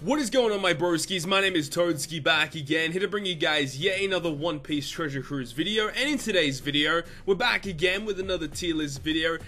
What is going on, my broskiis? My name is Toadski, back again, here to bring you guys yet another One Piece Treasure Cruise video. And in today's video, we're back again with another tier list video.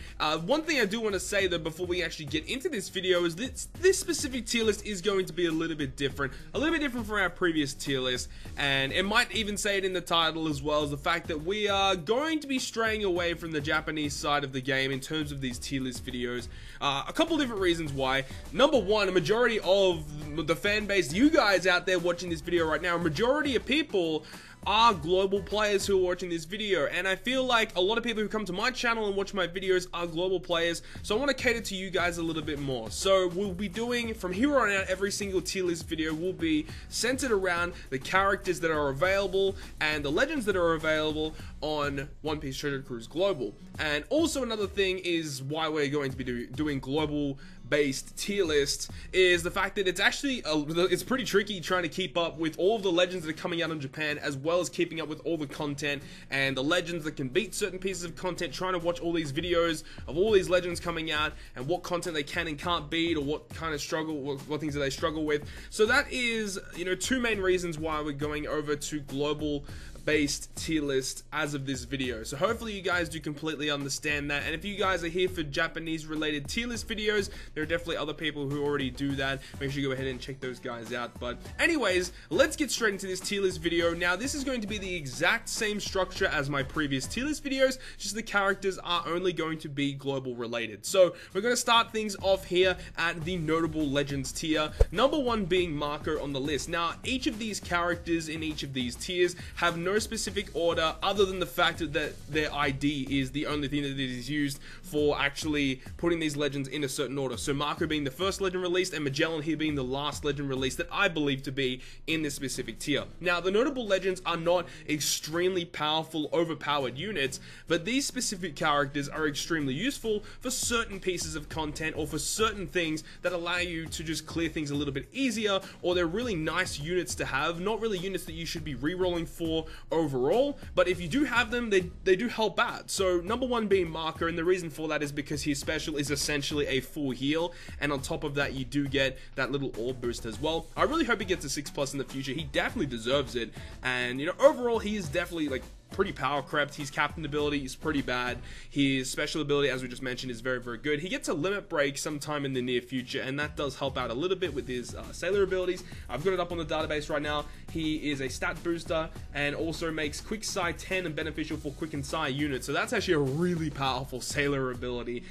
One thing I do want to say though before we actually get into this video is that this specific tier list is going to be a little bit different from our previous tier list, and it might even say it in the title as well, as the fact that we are going to be straying away from the Japanese side of the game in terms of these tier list videos. A couple different reasons why. Number one, a majority of the fan base, you guys out there watching this video right now, a majority of people are global players who are watching this video, and I feel like a lot of people who come to my channel and watch my videos are global players, so I want to cater to you guys a little bit more. So we'll be doing, from here on out, every single tier list video will be centered around the characters that are available and the legends that are available on One Piece Treasure Cruise Global. And also another thing is why we're going to be doing global based tier lists is the fact that it's actually it's pretty tricky trying to keep up with all of the legends that are coming out in Japan, as well as keeping up with all the content and the legends that can beat certain pieces of content, trying to watch all these videos of all these legends coming out and what content they can and can't beat, or what kind of what things that they struggle with. So that is, you know, two main reasons why we're going over to global based tier list as of this video. So hopefully you guys do completely understand that, and if you guys are here for Japanese related tier list videos, there are definitely other people who already do that. Make sure you go ahead and check those guys out. But anyways, let's get straight into this tier list video. Now this is going to be the exact same structure as my previous tier list videos, just the characters are only going to be global related. So we're going to start things off here at the notable legends tier, number one being Marco on the list. Now each of these characters in each of these tiers have no specific order, other than the fact that their ID is the only thing that is used for actually putting these legends in a certain order. So Marco being the first legend released, and Magellan here being the last legend released that I believe to be in this specific tier. Now the notable legends are not extremely powerful, overpowered units, but these specific characters are extremely useful for certain pieces of content, or for certain things that allow you to just clear things a little bit easier, or they're really nice units to have, not really units that you should be re-rolling for overall, but if you do have them, they do help out. So number one being Marco, and the reason for that is because his special is essentially a full heal, and on top of that you do get that little orb boost as well. I really hope he gets a 6+ in the future. He definitely deserves it, and you know, overall he is definitely like pretty power crept. His captain ability is pretty bad. His special ability, as we just mentioned, is very, very good. He gets a limit break sometime in the near future, and that does help out a little bit with his sailor abilities. I've got it up on the database right now. He is a stat booster and also makes quick Psi 10 and beneficial for quick and Psi units. So that's actually a really powerful sailor ability,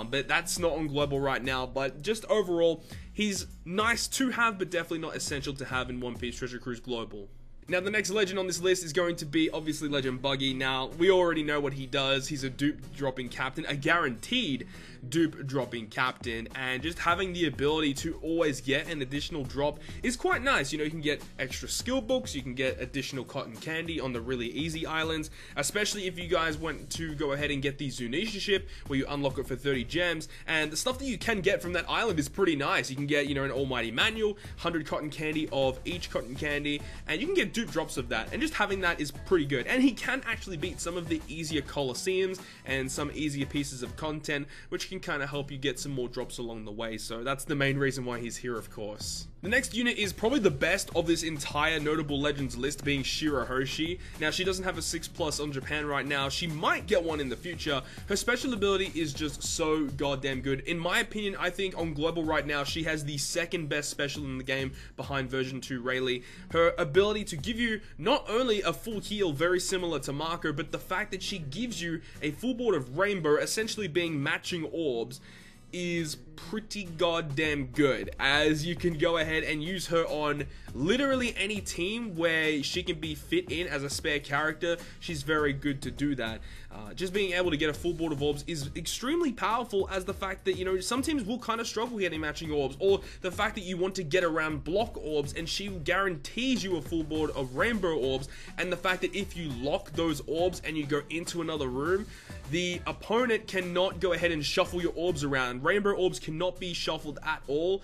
but that's not on global right now. But just overall, he's nice to have, but definitely not essential to have in One Piece Treasure Cruise Global. Now the next legend on this list is going to be obviously Legend Buggy. Now we already know what he does. He's a dupe dropping captain, a guaranteed dupe dropping captain, and just having the ability to always get an additional drop is quite nice. You know, you can get extra skill books, you can get additional cotton candy on the really easy islands, especially if you guys want to go ahead and get the Zunisha ship where you unlock it for 30 gems, and the stuff that you can get from that island is pretty nice. You can get, you know, an almighty manual, 100 cotton candy of each cotton candy, and you can get dupe drops of that, and just having that is pretty good. And he can actually beat some of the easier Colosseums and some easier pieces of content, which can kind of help you get some more drops along the way. So that's the main reason why he's here, of course. The next unit is probably the best of this entire notable legends list, being Shirahoshi. Now she doesn't have a 6+ on Japan right now. She might get one in the future. Her special ability is just so goddamn good. In my opinion, I think on global right now she has the second best special in the game behind version 2 Rayleigh. Her ability to give you not only a full heal very similar to Marco, but the fact that she gives you a full board of rainbow, essentially being matching orbs, is pretty goddamn good, as you can go ahead and use her on literally any team where she can be fit in as a spare character. She's very good to do that. Just being able to get a full board of orbs is extremely powerful, as the fact that, you know, some teams will kind of struggle getting matching orbs, or the fact that you want to get around block orbs and she guarantees you a full board of rainbow orbs, and the fact that if you lock those orbs and you go into another room, the opponent cannot go ahead and shuffle your orbs around. Rainbow orbs cannot be shuffled at all,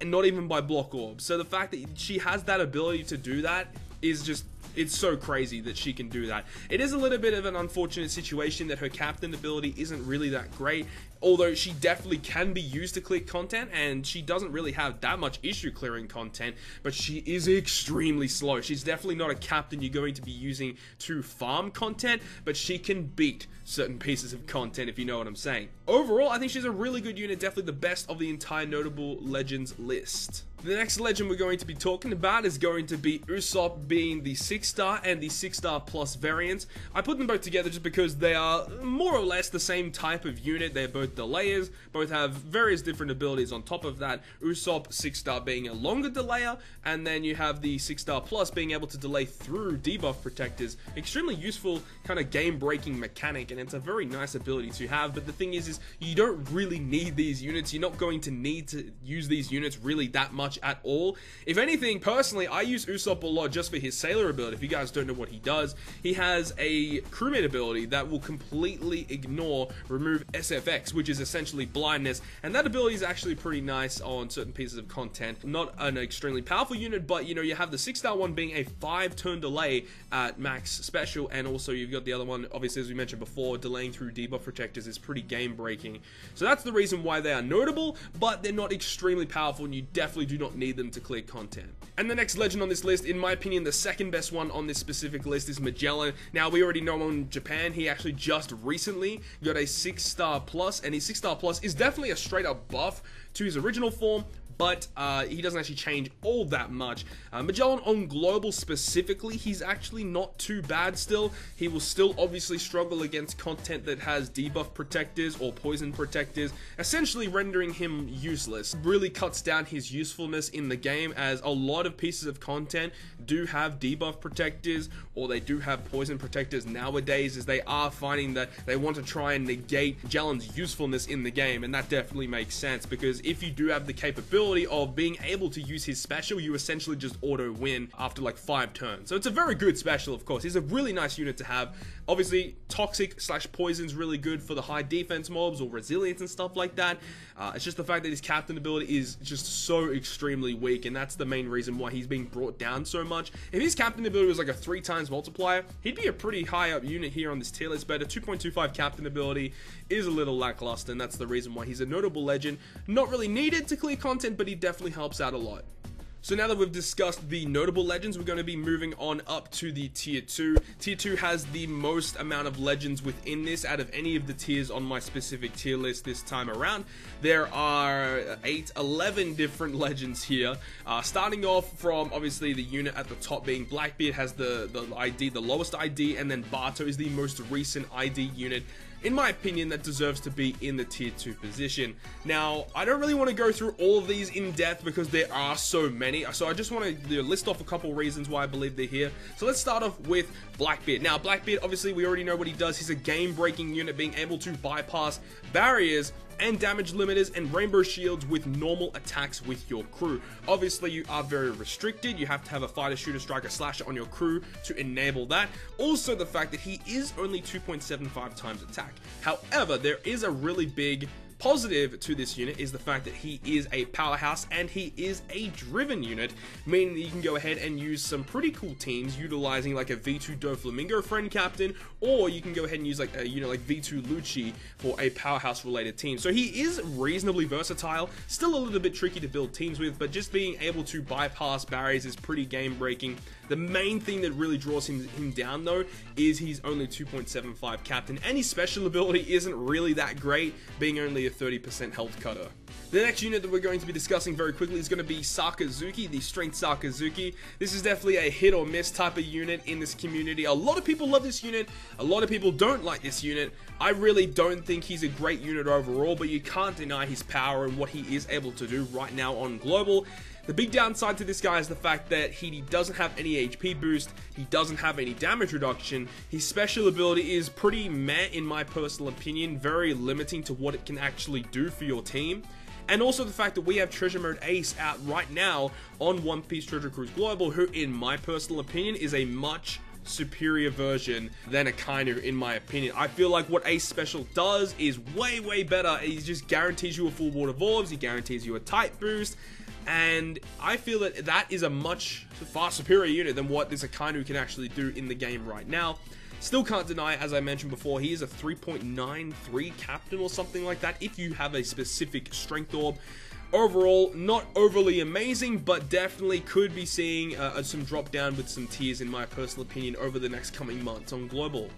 and not even by block orbs. So the fact that she has that ability to do that is just, it's so crazy that she can do that. It is a little bit of an unfortunate situation that her captain ability isn't really that great. although she definitely can be used to clear content, and she doesn't really have that much issue clearing content, but she is extremely slow. She's definitely not a captain you're going to be using to farm content, but she can beat certain pieces of content, if you know what I'm saying. Overall, I think she's a really good unit, definitely the best of the entire notable legends list. The next legend we're going to be talking about is going to be Usopp, being the 6-star and the 6-star plus variants. I put them both together just because they are more or less the same type of unit. They're both delayers, both have various different abilities on top of that. Usopp 6-star being a longer delayer, and then you have the 6-star plus being able to delay through debuff protectors. Extremely useful kind of game-breaking mechanic, and it's a very nice ability to have, but the thing is you don't really need these units. You're not going to need to use these units really that much at all. If anything, personally, I use Usopp a lot just for his sailor ability. If you guys don't know what he does, he has a crewmate ability that will completely remove SFX, which is essentially blindness, and that ability is actually pretty nice on certain pieces of content. Not an extremely powerful unit, but you know, you have the 6-star one being a 5-turn delay at max special, and also you've got the other one, obviously, as we mentioned before, delaying through debuff protectors is pretty game breaking. So that's the reason why they are notable, but they're not extremely powerful, and you definitely do not need them to clear content. And the next legend on this list, in my opinion, the second best one on this specific list, is Magellan. Now, we already know in Japan, he actually just recently got a 6-star plus, and his 6-star plus is definitely a straight up buff to his original form, but he doesn't actually change all that much. Magellan on global specifically, he's actually not too bad still. He will still obviously struggle against content that has debuff protectors or poison protectors, essentially rendering him useless. Really cuts down his usefulness in the game, as a lot of pieces of content do have debuff protectors or they do have poison protectors nowadays, as they are finding that they want to try and negate Magellan's usefulness in the game, and that definitely makes sense, because if you do have the capability of being able to use his special, you essentially just auto win after like 5 turns. So it's a very good special, of course. He's a really nice unit to have. Obviously, toxic / poison's really good for the high defense mobs or resilience and stuff like that. It's just the fact that his captain ability is just so extremely weak, and that's the main reason why he's being brought down so much. If his captain ability was like a 3 times multiplier, he'd be a pretty high up unit here on this tier list, but a 2.25 captain ability is a little lackluster, and that's the reason why he's a notable legend. Not really needed to clear content, but he definitely helps out a lot. So now that we've discussed the notable legends, we're going to be moving on up to the tier 2. Tier 2 has the most amount of legends within this out of any of the tiers on my specific tier list this time around. There are 11 different legends here, starting off from obviously the unit at the top being Blackbeard has the ID, the lowest ID, and then Barto is the most recent ID unit, in my opinion, that deserves to be in the tier 2 position. Now, I don't really want to go through all of these in depth because there are so many, so I just want to list off a couple reasons why I believe they're here. So let's start off with Blackbeard. Now, Blackbeard, obviously, we already know what he does. He's a game-breaking unit, being able to bypass barriers and damage limiters and rainbow shields with normal attacks with your crew. Obviously, you are very restricted. You have to have a fighter, shooter, striker, slasher on your crew to enable that. Also, the fact that he is only 2.75 times attack. However, there is a really big positive to this unit is the fact that he is a powerhouse and he is a driven unit, meaning that you can go ahead and use some pretty cool teams utilizing like a V2 Doflamingo friend captain, or you can go ahead and use like a unit like V2 Lucci for a powerhouse related team. So he is reasonably versatile, still a little bit tricky to build teams with, but just being able to bypass barriers is pretty game breaking. The main thing that really draws him down though is he's only 2.75 captain, and his special ability isn't really that great, being only a 30% health cutter. The next unit that we're going to be discussing very quickly is going to be Sakazuki, the Strength Sakazuki. This is definitely a hit or miss type of unit in this community. A lot of people love this unit, a lot of people don't like this unit. I really don't think he's a great unit overall, but you can't deny his power and what he is able to do right now on global. The big downside to this guy is the fact that he doesn't have any HP boost, he doesn't have any damage reduction, his special ability is pretty meh in my personal opinion, very limiting to what it can actually do for your team. And also the fact that we have Treasure Mode Ace out right now on One Piece Treasure Cruise Global, who in my personal opinion is a much superior version than Akainu in my opinion. I feel like what Ace Special does is way better. He just guarantees you a full ward of orbs, he guarantees you a tight boost, and I feel that that is a much far superior unit than what this Akainu can actually do in the game right now. Still can't deny, as I mentioned before, he is a 3.93 captain or something like that if you have a specific strength orb. Overall, not overly amazing, but definitely could be seeing some drop down with some tiers, in my personal opinion, over the next coming months on Global.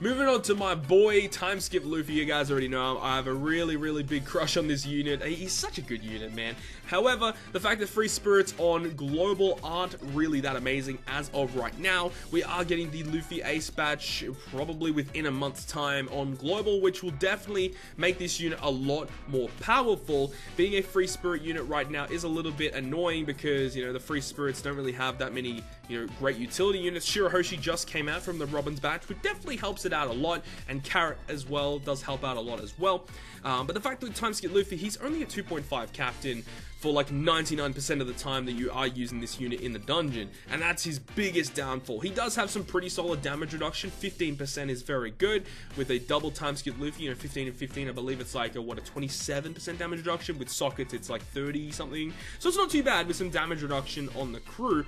Moving on to my boy, Time Skip Luffy. You guys already know I have a really big crush on this unit. He's such a good unit, man. However, the fact that free spirits on Global aren't really that amazing as of right now. We are getting the Luffy Ace batch probably within a month's time on Global, which will definitely make this unit a lot more powerful. Being a free spirit unit right now is a little bit annoying because, you know, the free spirits don't really have that many, you know, great utility units. Shirahoshi just came out from the Robin's batch, which definitely helps it out a lot, and Carrot as well does help out a lot as well. But the fact that Time Skip Luffy, he's only a 2.5 captain for like 99% of the time that you are using this unit in the dungeon, and that's his biggest downfall. He does have some pretty solid damage reduction. 15% is very good with a double Time Skip Luffy, you know, 15 and 15. I believe it's like a 27% damage reduction. With sockets it's like 30 something, so it's not too bad with some damage reduction on the crew.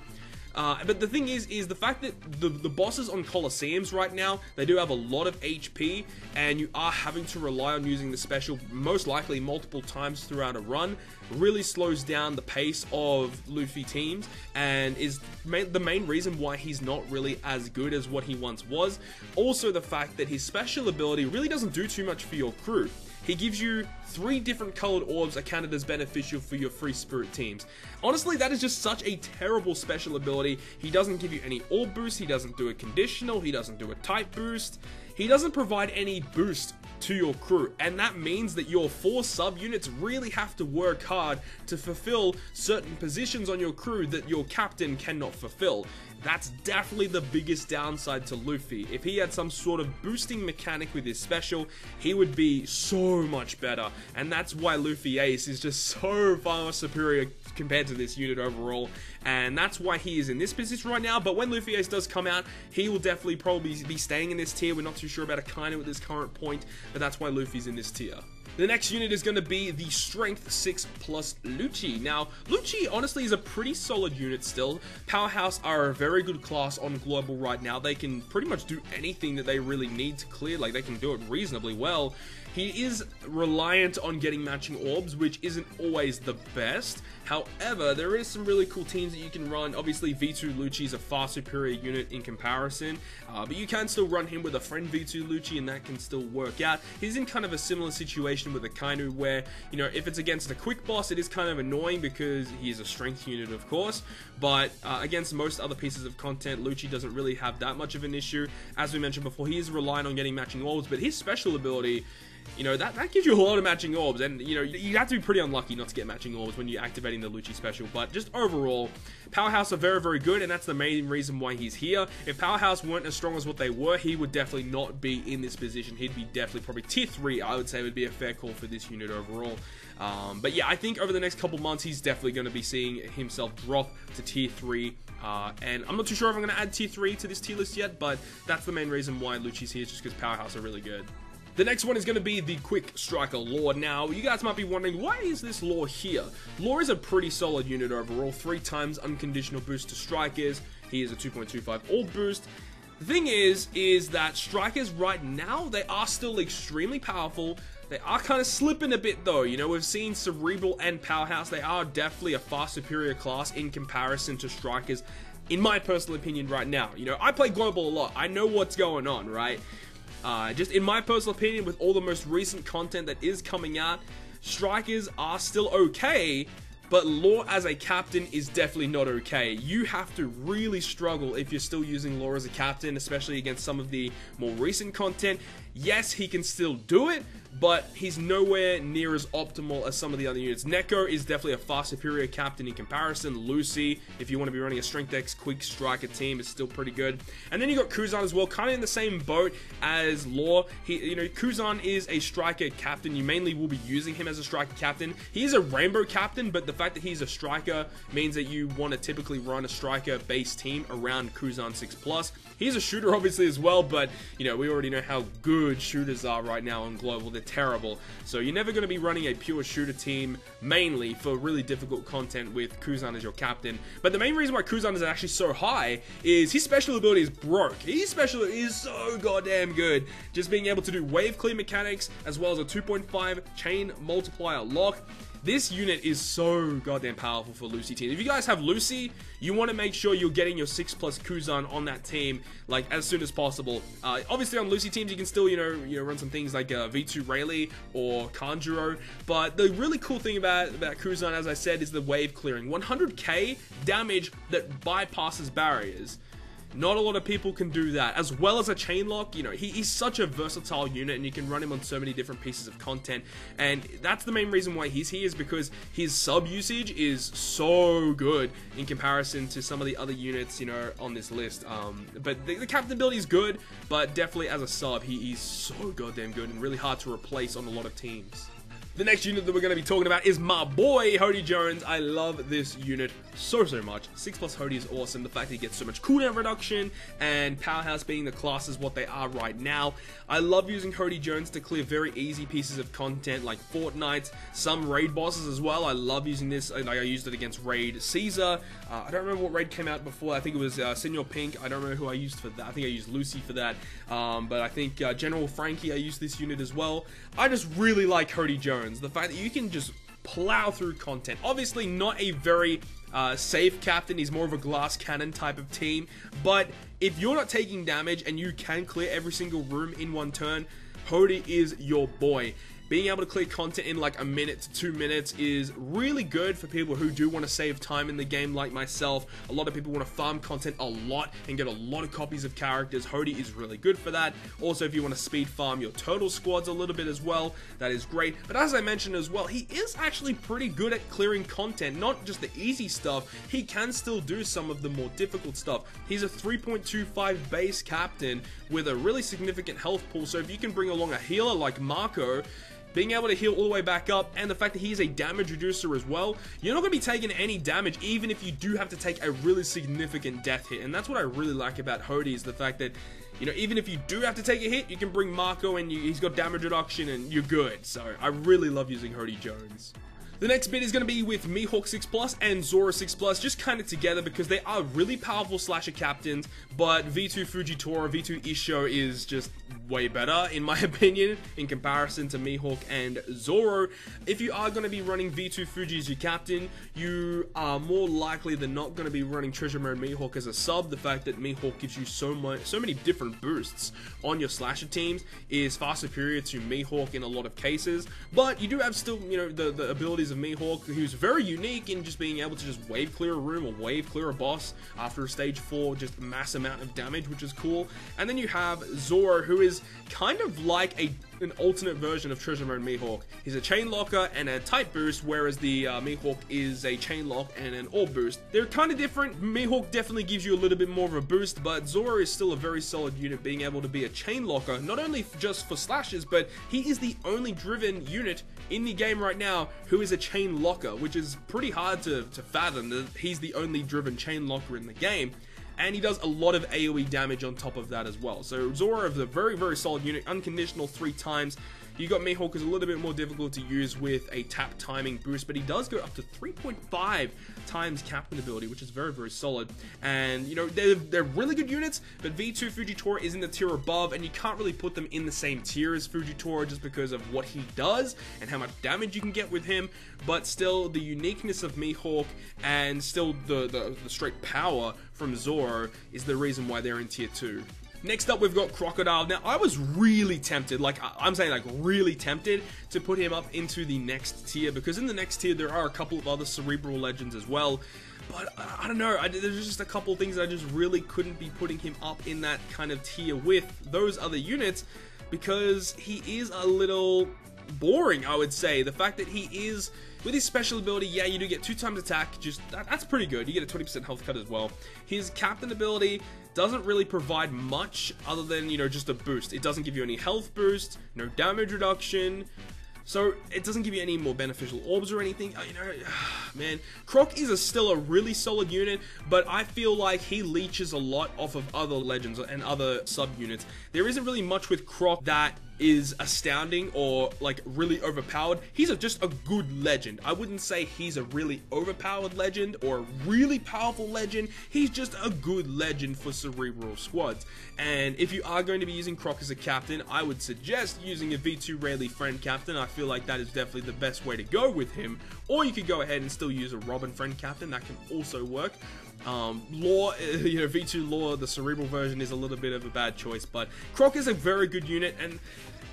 But the thing is the fact that the bosses on Colosseums right now, they do have a lot of HP, and you are having to rely on using the special most likely multiple times throughout a run, really slows down the pace of Luffy teams, and is the main reason why he's not really as good as what he once was. Also, the fact that his special ability really doesn't do too much for your crew. He gives you 3 different colored orbs that counted as beneficial for your free spirit teams. Honestly, that is just such a terrible special ability. He doesn't give you any orb boost, he doesn't do a conditional, he doesn't do a type boost, he doesn't provide any boost to your crew, and that means that your 4 sub-units really have to work hard to fulfill certain positions on your crew that your captain cannot fulfill. That's definitely the biggest downside to Luffy. If he had some sort of boosting mechanic with his special, he would be so much better, and that's why Luffy Ace is just so far superior compared to this unit overall, and that's why he is in this position right now. But when Luffy Ace does come out, he will definitely probably be staying in this tier. We're not too sure about Akainu at this current point, but that's why Luffy's in this tier. The next unit is going to be the Strength 6 plus Lucci. Now, Lucci honestly is a pretty solid unit still. Powerhouse are a very good class on Global right now. They can pretty much do anything that they really need to clear. Like, they can do it reasonably well. He is reliant on getting matching orbs, which isn't always the best. However, there is some really cool teams that you can run. Obviously, V2 Lucci is a far superior unit in comparison, but you can still run him with a friend V2 Lucci, and that can still work out. He's in kind of a similar situation with Akainu, where, you know, if it's against a quick boss, it is kind of annoying because he is a strength unit, of course, but against most other pieces of content, Lucci doesn't really have that much of an issue. As we mentioned before, he is reliant on getting matching orbs, but his special ability, you know, that gives you a lot of matching orbs, and, you know, you have to be pretty unlucky not to get matching orbs when you're activating the Lucci special. But just overall, Powerhouse are very good, and that's the main reason why he's here. If Powerhouse weren't as strong as what they were, he would definitely not be in this position. He'd be definitely probably tier 3, I would say, would be a fair call for this unit overall. But yeah, I think over the next couple months, he's definitely going to be seeing himself drop to tier 3. And I'm not too sure if I'm going to add tier 3 to this tier list yet, but that's the main reason why Lucci's here, just because Powerhouse are really good. The next one is going to be the Quick Striker Lore. Now, you guys might be wondering, why is this Lore here? Lore is a pretty solid unit overall. 3 times unconditional boost to Strikers. He is a 2.25 orb boost. The thing is that Strikers right now, they are still extremely powerful. They are kind of slipping a bit though. You know, we've seen Cerebral and Powerhouse. They are definitely a far superior class in comparison to Strikers, in my personal opinion right now. You know, I play Global a lot. I know what's going on, right? Just in my personal opinion, with all the most recent content that is coming out, Strikers are still okay, but Lore as a captain is definitely not okay. You have to really struggle if you're still using Lore as a captain, especially against some of the more recent content. Yes, he can still do it, but he's nowhere near as optimal as some of the other units. Neko is definitely a far superior captain in comparison. Lucy, if you want to be running a Strength X Quick Striker team, is still pretty good. And then you got Kuzan as well, kind of in the same boat as Lore. You know, Kuzan is a striker captain. You mainly will be using him as a striker captain. He is a rainbow captain, but the fact that he's a striker means that you want to typically run a striker-based team around Kuzan 6+. He's a shooter, obviously, as well, but, you know, we already know how good good shooters are right now on Global. They're terrible. So you're never going to be running a pure shooter team mainly for really difficult content with Kuzan as your captain. But the main reason why Kuzan is actually so high is his special ability is broke. His special is so goddamn good. Just being able to do wave clear mechanics as well as a 2.5 chain multiplier lock. This unit is so goddamn powerful for Lucy team. If you guys have Lucy, you want to make sure you're getting your 6+ Kuzan on that team like as soon as possible. Obviously on Lucy teams you can still run some things like V2 Rayleigh or Kanjuro, but the really cool thing about Kuzan, as I said, is the wave clearing. 100k damage that bypasses barriers. Not a lot of people can do that, as well as a chain lock. He's such a versatile unit, and you can run him on so many different pieces of content, and that's the main reason why he's here, is because his sub usage is so good in comparison to some of the other units, on this list. But the captain ability is good, but definitely as a sub, he's so goddamn good and really hard to replace on a lot of teams. The next unit that we're going to be talking about is my boy, Hody Jones. I love this unit so much. 6+ Hody is awesome. The fact that he gets so much cooldown reduction and Powerhouse being the classes what they are right now. I love using Hody Jones to clear very easy pieces of content like Fortnite, some raid bosses as well. I love using this. I used it against Raid Caesar. I don't remember what raid came out before. I think it was Senor Pink. I don't remember who I used for that. I think I used Lucy for that. But I think General Frankie, I used this unit as well. I just really like Hody Jones. The fact that you can just plow through content. Obviously not a very safe captain. He's more of a glass cannon type of team. But if you're not taking damage and you can clear every single room in one turn, Hody is your boy. Being able to clear content in like a minute to 2 minutes is really good for people who do want to save time in the game like myself. A lot of people want to farm content a lot and get a lot of copies of characters. Hody is really good for that. Also, if you want to speed farm your turtle squads a little bit as well, that is great. But as I mentioned as well, he is actually pretty good at clearing content, not just the easy stuff. He can still do some of the more difficult stuff. He's a 3.25 base captain with a really significant health pool, so if you can bring along a healer like Marco, being able to heal all the way back up, and the fact that he is a damage reducer as well, you're not going to be taking any damage even if you do have to take a really significant death hit. And that's what I really like about Hody, is the fact that, even if you do have to take a hit, you can bring Marco and he's got damage reduction and you're good. So I really love using Hody Jones. The next bit is going to be with Mihawk 6+ and Zoro 6+, just kind of together because they are really powerful slasher captains, but V2 Fujitora, V2 Isho is just way better in my opinion in comparison to Mihawk and Zoro. If you are going to be running V2 Fuji as your captain, you are more likely than not going to be running Treasure Mode Mihawk as a sub. The fact that Mihawk gives you so many different boosts on your slasher teams is far superior to Mihawk in a lot of cases, but you do have still, the abilities of Mihawk, who's very unique in just being able to just wave clear a room or wave clear a boss after a stage 4, just a mass amount of damage, which is cool. And then you have Zoro, who is kind of like an alternate version of Treasure Mode Mihawk. He's a chain locker and a type boost, whereas the Mihawk is a chain lock and an orb boost. They're kind of different. Mihawk definitely gives you a little bit more of a boost, but Zoro is still a very solid unit, being able to be a chain locker, not only just for slashes, but he is the only driven unit in the game right now who is a chain locker, which is pretty hard to fathom that he's the only driven chain locker in the game. And he does a lot of AoE damage on top of that as well. So Zoro is a very solid unit, unconditional 3 times. You got Mihawk, is a little bit more difficult to use with a tap timing boost, but he does go up to 3.5 times captain ability, which is very solid. And they're really good units, but V2 Fujitora is in the tier above, and you can't really put them in the same tier as Fujitora just because of what he does and how much damage you can get with him. But still, the uniqueness of Mihawk and still the straight power from Zoro is the reason why they're in tier 2. Next up, we've got Crocodile. Now, I was really tempted, really tempted to put him up into the next tier, because in the next tier, there are a couple of other Cerebral Legends as well. But I don't know, there's just a couple of things that I just really couldn't be putting him up in that kind of tier with those other units, because he is a little boring, I would say. The fact that he is, with his special ability, yeah, you do get 2 times attack, that's pretty good. You get a 20% health cut as well. His captain ability doesn't really provide much other than, just a boost. It doesn't give you any health boost, no damage reduction. So it doesn't give you any more beneficial orbs or anything. You know, man, Croc is still a really solid unit, but I feel like he leeches a lot off of other legends and other sub-units. There isn't really much with Croc that is astounding or like really overpowered. He's just a good legend. I wouldn't say he's a really overpowered legend or a really powerful legend. He's just a good legend for cerebral squads. And if you are going to be using Croc as a captain, I would suggest using a V2 Rayleigh friend captain. I feel like that is definitely the best way to go with him. Or you could go ahead and still use a Robin friend captain. That can also work. Lore, you know, V2 Lore, the cerebral version is a little bit of a bad choice, but Croc is a very good unit, and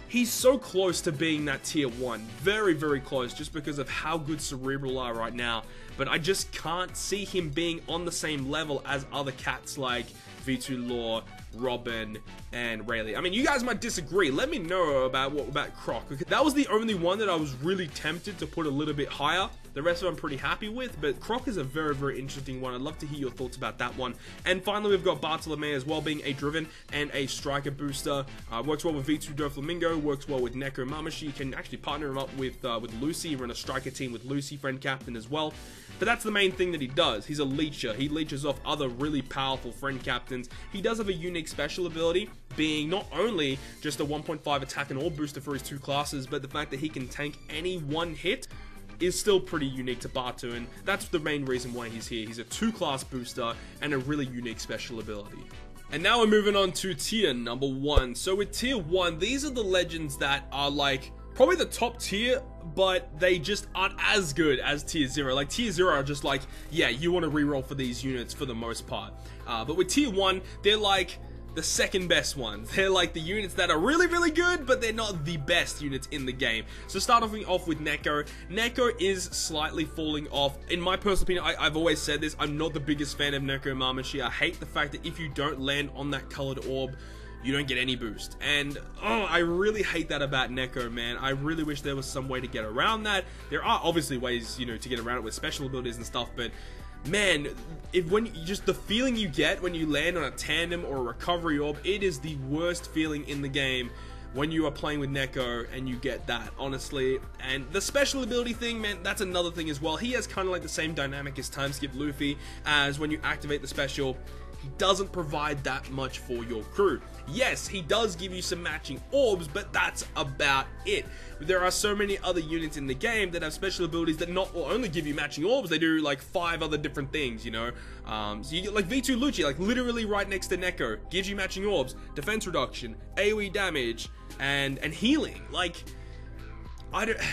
he's so close to being that tier 1. Very, very close, just because of how good cerebral are right now. But I just can't see him being on the same level as other cats like V2 Lore, Robin, and Rayleigh. I mean, you guys might disagree. Let me know about Croc. That was the only one that I was really tempted to put a little bit higher. The rest of them I'm pretty happy with, but Croc is a very, very interesting one. I'd love to hear your thoughts about that one. And finally, we've got Bartolome as well, being a driven and a striker booster. Works well with V2 Doflamingo, works well with Neko Mamashi. You can actually partner him up with Lucy, run a striker team with Lucy, friend captain as well. But that's the main thing that he does. He's a leecher. He leeches off other really powerful friend captains. He does have a unique special ability, being not only just a 1.5 attack and orb booster for his 2 classes, but the fact that he can tank any one hit is still pretty unique to Batu, and that's the main reason why he's here. He's a 2-class booster and a really unique special ability. And now we're moving on to tier number 1. So with tier 1, these are the legends that are like probably the top tier, but they just aren't as good as tier 0. Like tier 0 are just like, yeah, you want to reroll for these units for the most part. But with tier 1, they're like the second best ones. They're like the units that are really, really good, but they're not the best units in the game. So starting off with Neko. Neko is slightly falling off. In my personal opinion, I've always said this, I'm not the biggest fan of Neko Mamashi. I hate the fact that if you don't land on that colored orb, you don't get any boost. And oh, I really hate that about Neko, man. I really wish there was some way to get around that. There are obviously ways, you know, to get around it with special abilities and stuff, but man, just the feeling you get when you land on a tandem or a recovery orb, it is the worst feeling in the game when you are playing with Neko and you get that, honestly. And the special ability thing, man, that's another thing as well. He has kind of like the same dynamic as Timeskip Luffy, as when you activate the special, he doesn't provide that much for your crew. Yes, he does give you some matching orbs, but that's about it. There are so many other units in the game that have special abilities that not only give you matching orbs, they do like 5 other different things, you know. So you get like V2 Lucci, like literally right next to Neko, gives you matching orbs, defense reduction, AoE damage, and healing. Like,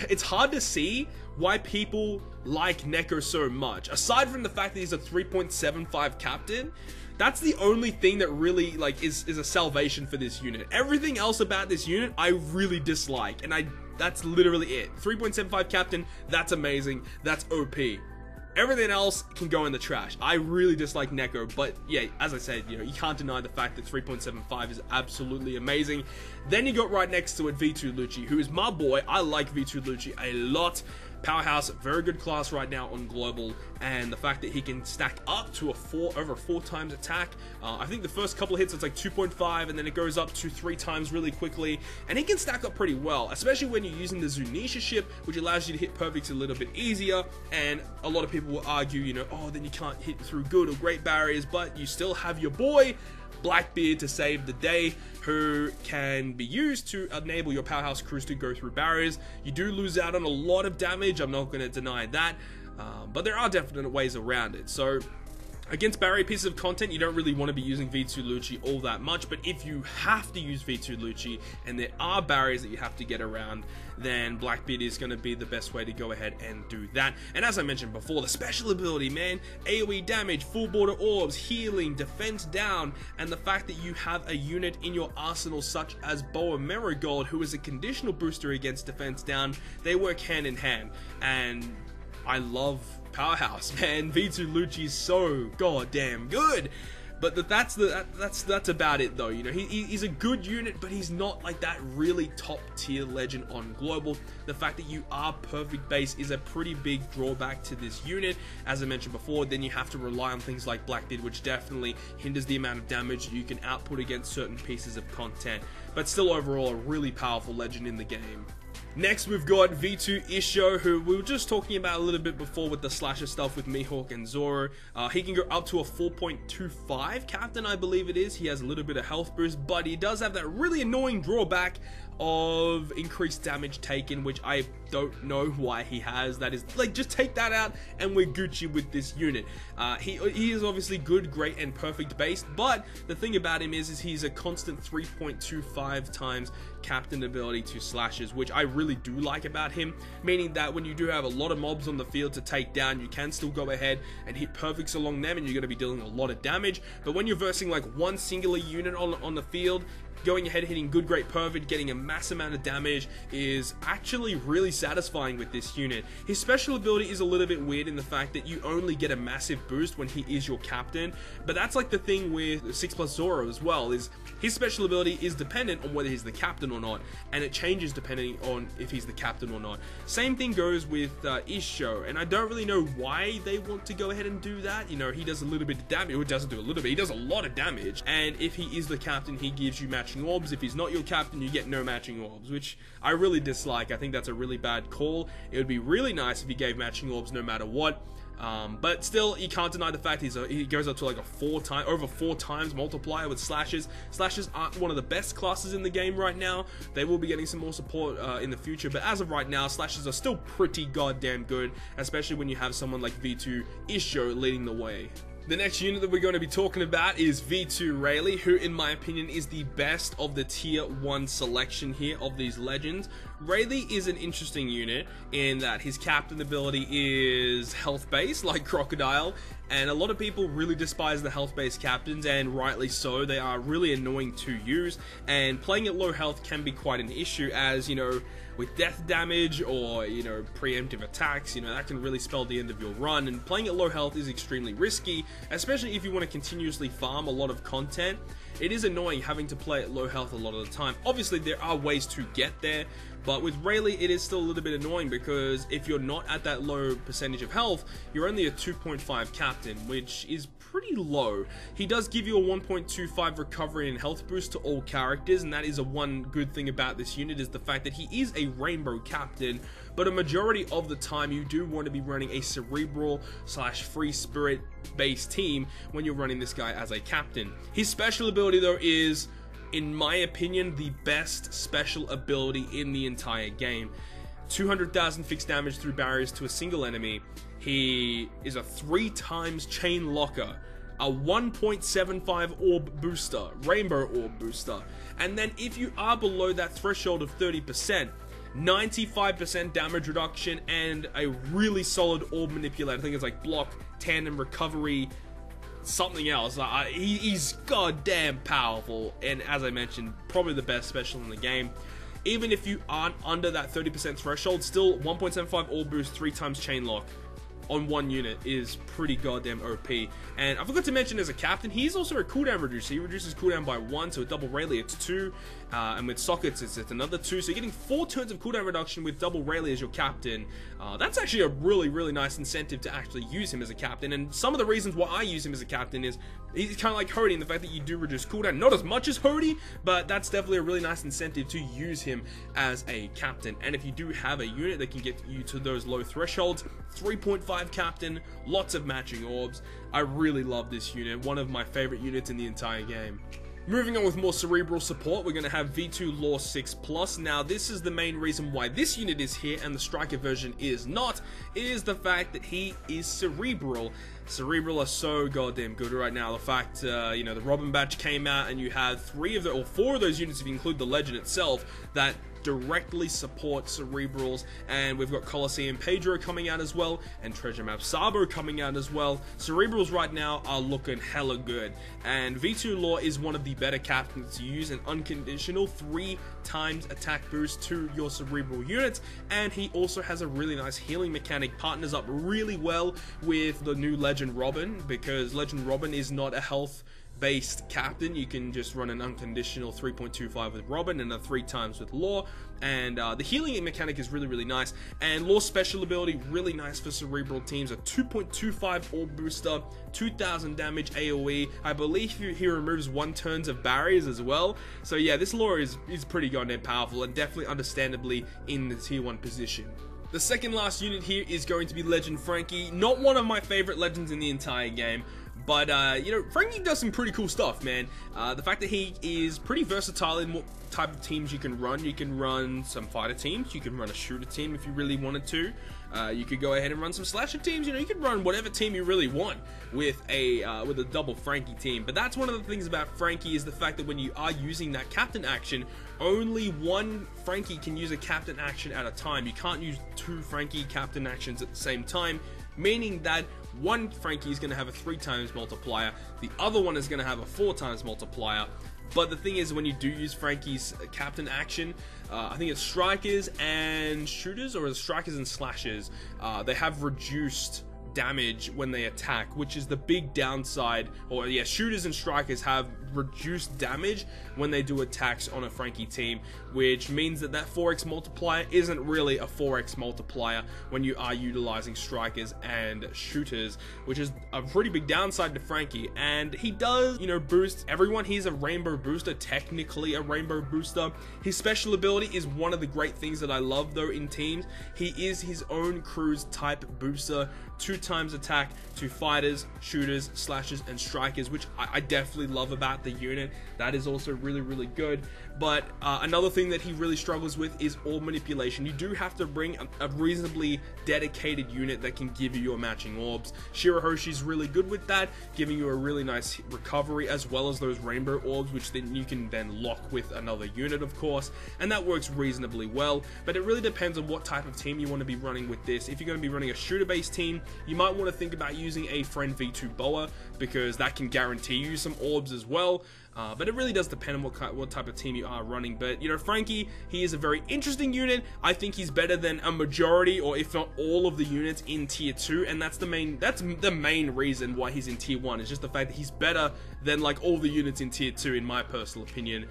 it's hard to see why people like Neko so much. Aside from the fact that he's a 3.75 captain, that's the only thing that really like is a salvation for this unit. Everything else about this unit I really dislike, and that's literally it. 3.75 captain, that's amazing, that's OP. Everything else can go in the trash. I really dislike Neko, but yeah, as I said, you know, you can't deny the fact that 3.75 is absolutely amazing. Then you got right next to it V2 Lucci, who is my boy. I like V2 Lucci a lot. Powerhouse, very good class right now on global, and the fact that he can stack up to over 4 times attack. I think the first couple of hits it's like 2.5, and then it goes up to 3 times really quickly, and he can stack up pretty well, especially when you're using the Zunisha ship, which allows you to hit perfects a little bit easier. And a lot of people will argue, you know, oh, then you can't hit through good or great barriers, but you still have your boy Blackbeard to save the day, who can be used to enable your powerhouse crews to go through barriers. You do lose out on a lot of damage, I'm not going to deny that, but there are definite ways around it. So against barrier pieces of content, you don't really want to be using V2 Lucci all that much, but if you have to use V2 Lucci and there are barriers that you have to get around, then Blackbeard is going to be the best way to go ahead and do that. And as I mentioned before, the special ability, man, AoE damage, full border orbs, healing, defense down, and the fact that you have a unit in your arsenal such as Boa Marigold, who is a conditional booster against defense down, they work hand in hand. And I love Powerhouse, man. V2 Lucci is so goddamn good. But that's about it though. You know, he's a good unit, but he's not like that really top tier legend on global. The fact that you are perfect base is a pretty big drawback to this unit. As I mentioned before, then you have to rely on things like Blackbeard, which definitely hinders the amount of damage you can output against certain pieces of content. But still overall a really powerful legend in the game. Next, we've got V2 Isho, who we were just talking about a little bit before with the slasher stuff with Mihawk and Zoro. He can go up to a 4.25 captain, I believe it is. He has a little bit of health boost, but he does have that really annoying drawback of increased damage taken, which I don't know why he has. That is, like, just take that out and we're Gucci with this unit. He is obviously good, great, and perfect based, but the thing about him is he's a constant 3.25 times captain ability to slashes, which I really do like about him, meaning that when you do have a lot of mobs on the field to take down, you can still go ahead and hit perfects along them, and you're going to be dealing a lot of damage. But when you're versing like one singular unit on the field, going ahead, hitting good, great, perfect, getting a mass amount of damage is actually really satisfying with this unit. His special ability is a little bit weird in the fact that you only get a massive boost when he is your captain, but that's like the thing with 6+ Zoro as well, is his special ability is dependent on whether he's the captain or not, and it changes depending on if he's the captain or not. Same thing goes with Isho, and I don't really know why they want to go ahead and do that. You know, he does a little bit of damage, or doesn't do a little bit, he does a lot of damage, and if he is the captain, he gives you matching orbs. If he's not your captain, you get no matching orbs, which I really dislike. I think that's a really bad call. It would be really nice if he gave matching orbs no matter what. But still, you can't deny the fact he goes up to like a over 4 times multiplier with slashes. Slashes aren't one of the best classes in the game right now. They will be getting some more support in the future, but as of right now, slashes are still pretty goddamn good, especially when you have someone like V2 Isho leading the way. The next unit that we're going to be talking about is V2 Rayleigh, who in my opinion is the best of the tier 1 selection here of these legends. Rayleigh is an interesting unit in that his captain ability is health based like Crocodile, and a lot of people really despise the health based captains, and rightly so. They are really annoying to use, and playing at low health can be quite an issue, as you know, with death damage or, you know, preemptive attacks, you know, that can really spell the end of your run, and playing at low health is extremely risky, especially if you want to continuously farm a lot of content. It is annoying having to play at low health a lot of the time. Obviously, there are ways to get there, but with Rayleigh, it is still a little bit annoying because if you're not at that low percentage of health, you're only a 2.5 captain, which is pretty low. He does give you a 1.25 recovery and health boost to all characters, and that is one good thing about this unit, is the fact that he is a rainbow captain, but a majority of the time you do want to be running a cerebral / free spirit based team when you're running this guy as a captain. His special ability though is, in my opinion, the best special ability in the entire game. 200,000 fixed damage through barriers to a single enemy. He is a 3 times chain locker, a 1.75 orb booster, rainbow orb booster, and then if you are below that threshold of 30%, 95% damage reduction and a really solid orb manipulator. I think it's like block, tandem, recovery, something else. He's goddamn powerful, and as I mentioned, probably the best special in the game. Even if you aren't under that 30% threshold, still 1.75 orb boost, 3 times chain lock on one unit is pretty goddamn OP. And I forgot to mention, as a captain, he's also a cooldown reducer. He reduces cooldown by 1, so with double Rayleigh it's 2, and with sockets it's another 2, so you're getting 4 turns of cooldown reduction with double Rayleigh as your captain. That's actually a really nice incentive to actually use him as a captain, and some of the reasons why I use him as a captain is he's kind of like Hody in the fact that you do reduce cooldown, not as much as Hody, but that's definitely a really nice incentive to use him as a captain. And if you do have a unit that can get you to those low thresholds, 3.5 captain, lots of matching orbs, I really love this unit, one of my favorite units in the entire game. Moving on with more cerebral support, we're going to have V2 Law 6+. Now, this is the main reason why this unit is here and the Striker version is not. It is the fact that he is cerebral. Cerebral are so goddamn good right now. The fact, you know, the Robin Batch came out and you had 4 of those units, if you include the Legend itself, that directly support cerebrals, and we've got Colosseum Pedro coming out as well, and Treasure Map Sabo coming out as well. Cerebrals right now are looking hella good, and V2 Law is one of the better captains to use an unconditional 3 times attack boost to your cerebral units, and he also has a really nice healing mechanic, partners up really well with the new Legend Robin, because Legend Robin is not a health based captain, you can just run an unconditional 3.25 with Robin and a 3 times with Law, and the healing mechanic is really nice, and Law's special ability really nice for cerebral teams. A 2.25 orb booster, 2000 damage AoE. I believe he removes 1 turns of barriers as well. So yeah, this Law is pretty goddamn powerful and definitely understandably in the tier 1 position. The second last unit here is going to be Legend Frankie. Not one of my favorite legends in the entire game, but, you know, Frankie does some pretty cool stuff, man. The fact that he is pretty versatile in what type of teams you can run. You can run some fighter teams, you can run a shooter team if you really wanted to. You could go ahead and run some slasher teams. You know, you could run whatever team you really want with a double Frankie team. But that's one of the things about Frankie, is the fact that when you are using that captain action, only one Frankie can use a captain action at a time. You can't use 2 Frankie captain actions at the same time, meaning that one Frankie is going to have a 3 times multiplier, the other one is going to have a 4 times multiplier. But the thing is, when you do use Frankie's captain action, I think it's strikers and shooters, or is strikers and slashers, they have reduced damage when they attack, which is the big downside. Or yeah, shooters and strikers have reduced damage when they do attacks on a Frankie team, which means that 4x multiplier isn't really a 4x multiplier when you are utilizing strikers and shooters, which is a pretty big downside to Frankie. And he does, you know, boost everyone. He's a rainbow booster, technically a rainbow booster. His special ability is one of the great things that I love though in teams. He is his own cruise type booster, 2 times attack to fighters, shooters, slashers, and strikers, which I definitely love about the unit. That is also really good. But another thing that he really struggles with is orb manipulation. You do have to bring a reasonably dedicated unit that can give you your matching orbs. Shirahoshi's really good with that, giving you a really nice recovery, as well as those rainbow orbs, which then you can then lock with another unit, of course, and that works reasonably well. But it really depends on what type of team you want to be running with this. If you're going to be running a shooter-based team, you might want to think about using a Friend V2 Boa, because that can guarantee you some orbs as well. But it really does depend on what type of team you are running. But, you know, Frankie, he is a very interesting unit. I think he's better than a majority, or if not all, of the units in tier 2, and that's the main reason why he's in tier 1, is just the fact that he's better than like all the units in tier 2 in my personal opinion.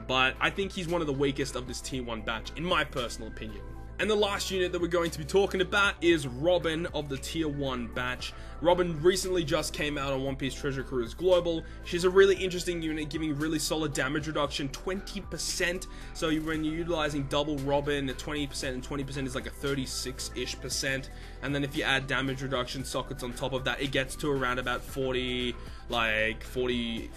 But I think he's one of the weakest of this tier 1 batch in my personal opinion. And the last unit that we're going to be talking about is Robin of the tier 1 batch. Robin recently just came out on One Piece Treasure Cruise Global. She's a really interesting unit, giving really solid damage reduction, 20%. So when you're utilizing double Robin, 20% and 20% is like a 36-ish%. And then if you add damage reduction sockets on top of that, it gets to around about 42, 43%.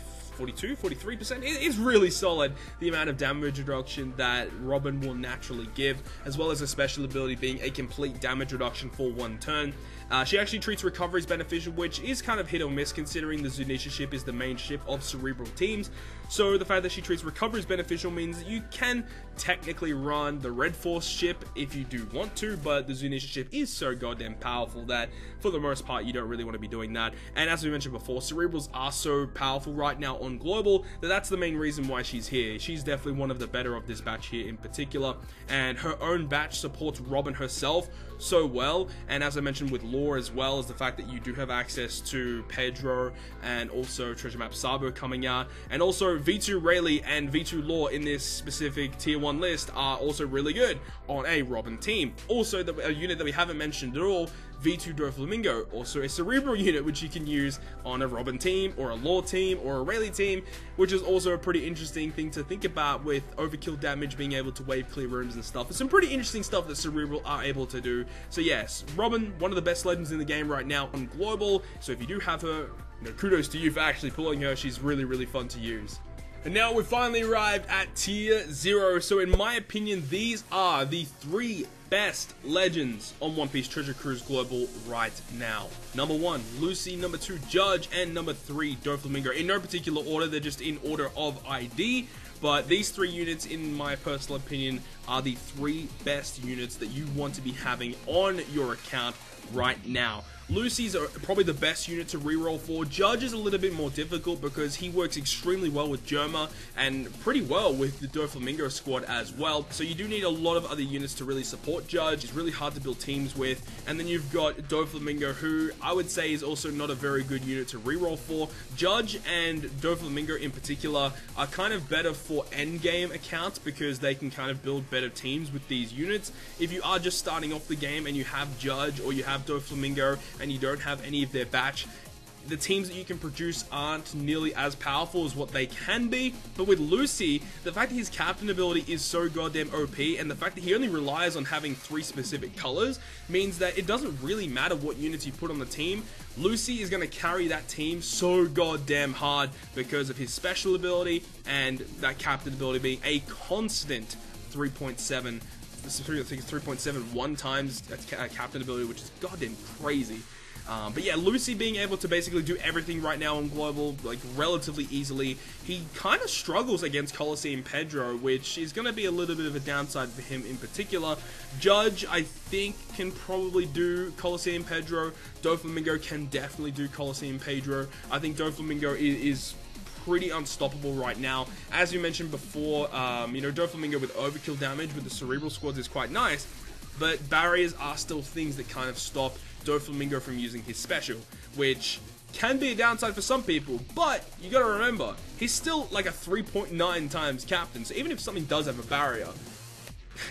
It's really solid, the amount of damage reduction that Robin will naturally give, as well as a special ability being a complete damage reduction for 1 turn. She actually treats recovery as beneficial, which is kind of hit or miss considering the Zunisha ship is the main ship of cerebral teams. So the fact that she treats recovery as beneficial means that you can technically run the Red Force ship if you do want to, but the Zunisha ship is so goddamn powerful that for the most part you don't really want to be doing that. And as we mentioned before, cerebrals are so powerful right now on Global that that's the main reason why she's here. She's definitely one of the better of this batch here in particular, and her own batch supports Robin herself so well. And as I mentioned with Lore, as well as the fact that you do have access to Pedro and also Treasure Map Sabo coming out, and also V2 Rayleigh and V2 Lore in this specific tier 1 list are also really good on a Robin team. Also, a unit that we haven't mentioned at all, V2 Doflamingo, also a cerebral unit which you can use on a Robin team or a Lore team or a Rayleigh team, which is also a pretty interesting thing to think about with overkill damage, being able to wave clear rooms and stuff. There's some pretty interesting stuff that cerebral are able to do. So yes, Robin, one of the best legends in the game right now on Global. So if you do have her, you know, kudos to you for actually pulling her. She's really fun to use. And now we've finally arrived at tier 0. So in my opinion, these are the 3 best legends on One Piece Treasure Cruise Global right now. Number 1, Lucy. Number 2, Judge. And number 3, Doflamingo. In no particular order, they're just in order of ID. But these 3 units, in my personal opinion, are the 3 best units that you want to be having on your account right now. Lucy's are probably the best unit to reroll for. Judge is a little bit more difficult because he works extremely well with Germa and pretty well with the Doflamingo squad as well. So you do need a lot of other units to really support Judge. It's really hard to build teams with. And then you've got Doflamingo, who I would say is also not a very good unit to reroll for. Judge and Doflamingo in particular are kind of better for endgame accounts because they can kind of build better teams with these units. If you are just starting off the game and you have Judge or you have Doflamingo and you don't have any of their batch, the teams that you can produce aren't nearly as powerful as what they can be. But with Lucy, the fact that his captain ability is so goddamn OP and the fact that he only relies on having 3 specific colors means that it doesn't really matter what units you put on the team. Lucy is going to carry that team so goddamn hard because of his special ability and that captain ability being a constant 3.7. I think 3.71 times captain ability, which is goddamn crazy. But yeah, Lucy being able to basically do everything right now on global, like, relatively easily. He kind of struggles against Coliseum Pedro, which is going to be a little bit of a downside for him in particular. Judge, I think, can probably do Coliseum Pedro. Doflamingo can definitely do Coliseum Pedro. I think Doflamingo is pretty unstoppable right now. As you mentioned before, you know, Doflamingo with overkill damage with the Cerebral squads is quite nice, but barriers are still things that kind of stop Doflamingo from using his special, which can be a downside for some people, but you gotta remember, he's still like a 3.9 times captain, so even if something does have a barrier,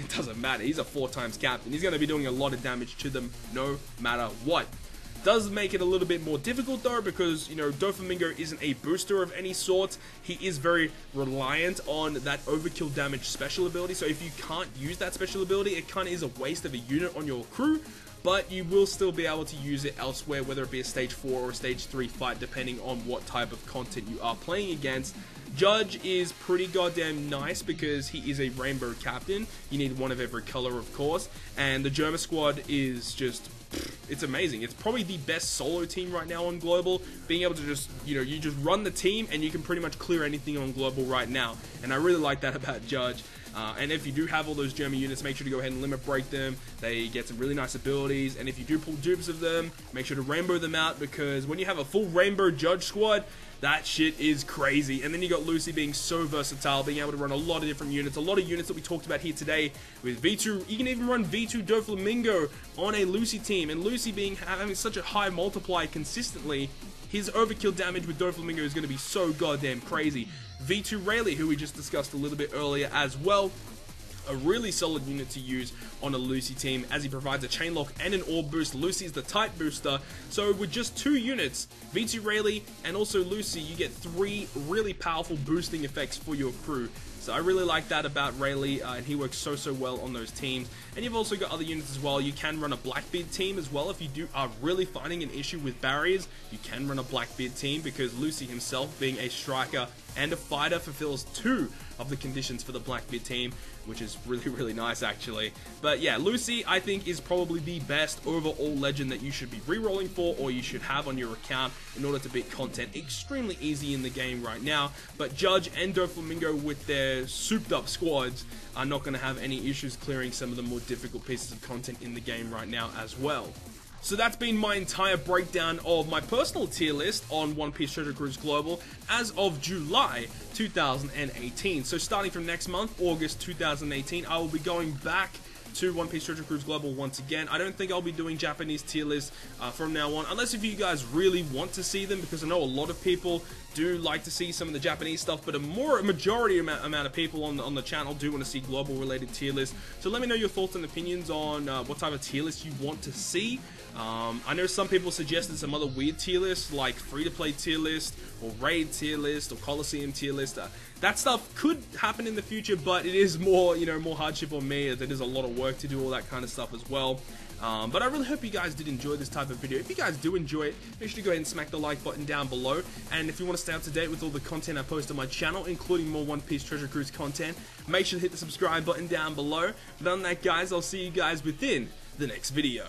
it doesn't matter. He's a 4 times captain. He's gonna be doing a lot of damage to them no matter what. Does make it a little bit more difficult though, because, you know, Doflamingo isn't a booster of any sort. He is very reliant on that overkill damage special ability, so if you can't use that special ability, it kind of is a waste of a unit on your crew. But you will still be able to use it elsewhere, whether it be a stage 4 or a stage 3 fight, depending on what type of content you are playing against. Judge is pretty goddamn nice because he is a rainbow captain. You need one of every color, of course. And the Germa squad is just, it's amazing. It's probably the best solo team right now on global. Being able to just, you know, you just run the team and you can pretty much clear anything on global right now. And I really like that about Judge. And if you do have all those Germa units, make sure to go ahead and limit break them. They get some really nice abilities, and if you do pull dupes of them, make sure to rainbow them out, because when you have a full rainbow Judge squad, that shit is crazy. And then you got Lucy being so versatile, being able to run a lot of different units, a lot of units that we talked about here today with V2. You can even run V2 Doflamingo on a Lucy team, and Lucy having such a high multiplier consistently, his overkill damage with Doflamingo is going to be so goddamn crazy. V2 Rayleigh, who we just discussed a little bit earlier as well, a really solid unit to use on a Lucy team, as he provides a chain lock and an orb boost. Lucy is the type booster, so with just 2 units, V2 Rayleigh and also Lucy, you get 3 really powerful boosting effects for your crew. So I really like that about Rayleigh, and he works so well on those teams. And you've also got other units as well. You can run a Blackbeard team as well. If you are really finding an issue with barriers, you can run a Blackbeard team, because Lucy himself, being a striker and a fighter, fulfills 2 of the conditions for the Blackbeard team, which is really nice actually. But yeah, Lucy, I think, is probably the best overall legend that you should be rerolling for, or you should have on your account in order to beat content extremely easy in the game right now. But Judge and Doflamingo with their souped up squads are not going to have any issues clearing some of the more difficult pieces of content in the game right now as well. So that's been my entire breakdown of my personal tier list on One Piece Treasure Cruise Global as of July 2018. So starting from next month, August 2018, I will be going back to One Piece Treasure Cruise Global once again. I don't think I'll be doing Japanese tier lists from now on, unless if you guys really want to see them, because I know a lot of people do like to see some of the Japanese stuff, but a majority amount of people on the channel do want to see global related tier lists. So let me know your thoughts and opinions on what type of tier list you want to see. I know some people suggested some other weird tier lists, like free-to-play tier list, or raid tier list, or Coliseum tier list. That stuff could happen in the future, but it is more, you know, more hardship on me, as it is a lot of work to do all that kind of stuff as well. But I really hope you guys did enjoy this type of video. If you guys do enjoy it, make sure to go ahead and smack the like button down below. And if you want to stay up to date with all the content I post on my channel, including more One Piece Treasure Cruise content, make sure to hit the subscribe button down below. But other than that, guys, I'll see you guys within the next video.